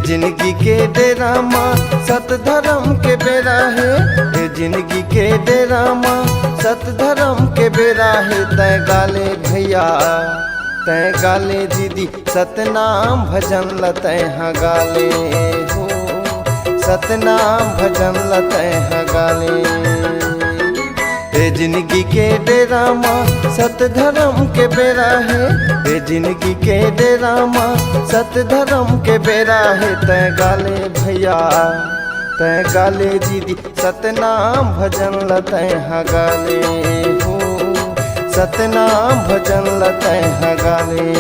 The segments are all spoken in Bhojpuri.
जिंदगी के डेरा माँ सत धर्म के बेरा है। ये जिंदगी के डेरा माँ सत धर्म के बेरा है। तय गाले भैया तय गाले दीदी सतनाम भजन लतय हाँ गाले हो। सतनाम भजन लतय हाँ गाले। ये जिंदगी के डेरा माँ सत धर्म के बेरा है। ये जिंदगी के डेरा माँ सत धर्म के बेरा है। तय गाले भैया तय गाले दीदी सतनाम भजन लतय हाँ गाले हो। सतनाम भजन लतय हाँ गाले।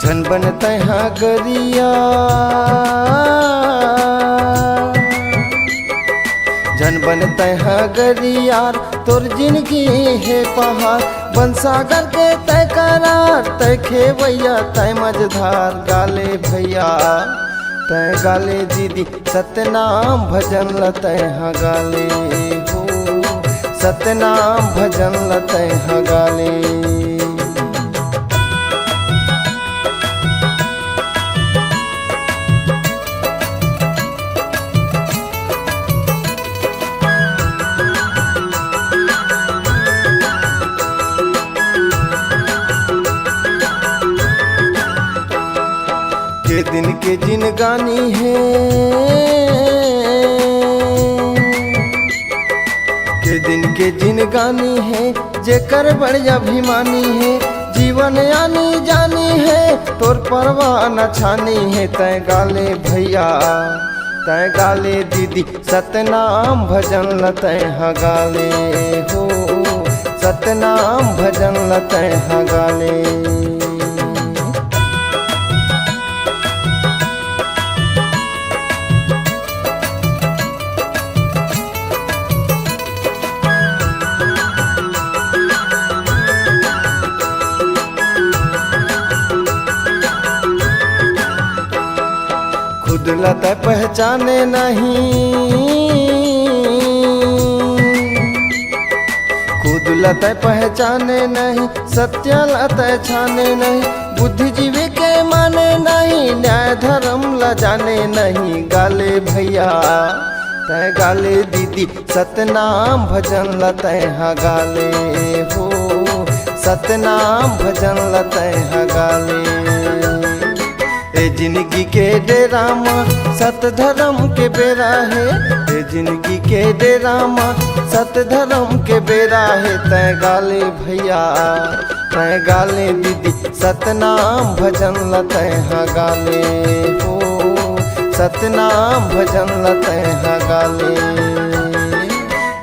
झन बनते हाँ गरिया झन बनते हाँ गरियार तोर जिंदगी है पहाड़। बनसागर के तय करार तय खेवैया तय मझधार। गाले भैया तय गाले दीदी सतनाम भजन लतय हाँ गाले हो। सतनाम भजन लतय हाँ गाले। के दिन के जिनगानी है के दिन के जिनगानी है। जेकर बड़ी अभिमानी है जीवन आनी जानी है। तोर परवाह न छानी है। तय गाले भैया तय गाले दीदी सतनाम भजन लतय हाँ गाले हो। सतनाम भजन लतय हाँ गाले। खुद लतय पहचाने नहीं खुद लतय पहचाने नहीं। सत्य लतय छाने नहीं। बुद्धिजीवी के माने नहीं। न्याय धर्म ल जाने नहीं। गाले भैया तय गाले दीदी सतनाम भजन लतय हाँ गाले हो। सतनाम भजन लतय हाँ गाले। ये जिंदगी के डेरा माँ सत धर्म के बेरा है। ये जिंदगी के डेरा माँ सत धर्म के बेरा है। तय गाले भैया तय गाले दीदी सतनाम भजन लतय हाँ गाले हो। सतनाम भजन लतय हाँ गाले।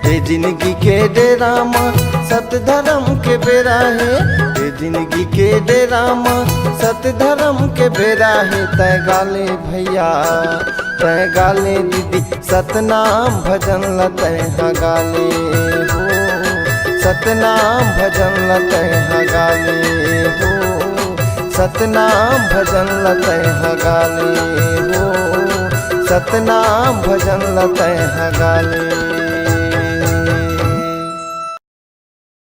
ये जिंदगी के डेरा माँ सत धर्म के बेरा है। ये जिंदगी के डेरा माँ सत धर्म के बेरा है। तय गाले भैया तय गाले दीदी सतनाम भजन लतय हाँ गाले हो। सतनाम भजन लतय हाँ गाले हो। सतनाम भजन लतय हाँ गाले हो। सतनाम भजन लतय हाँ गाले।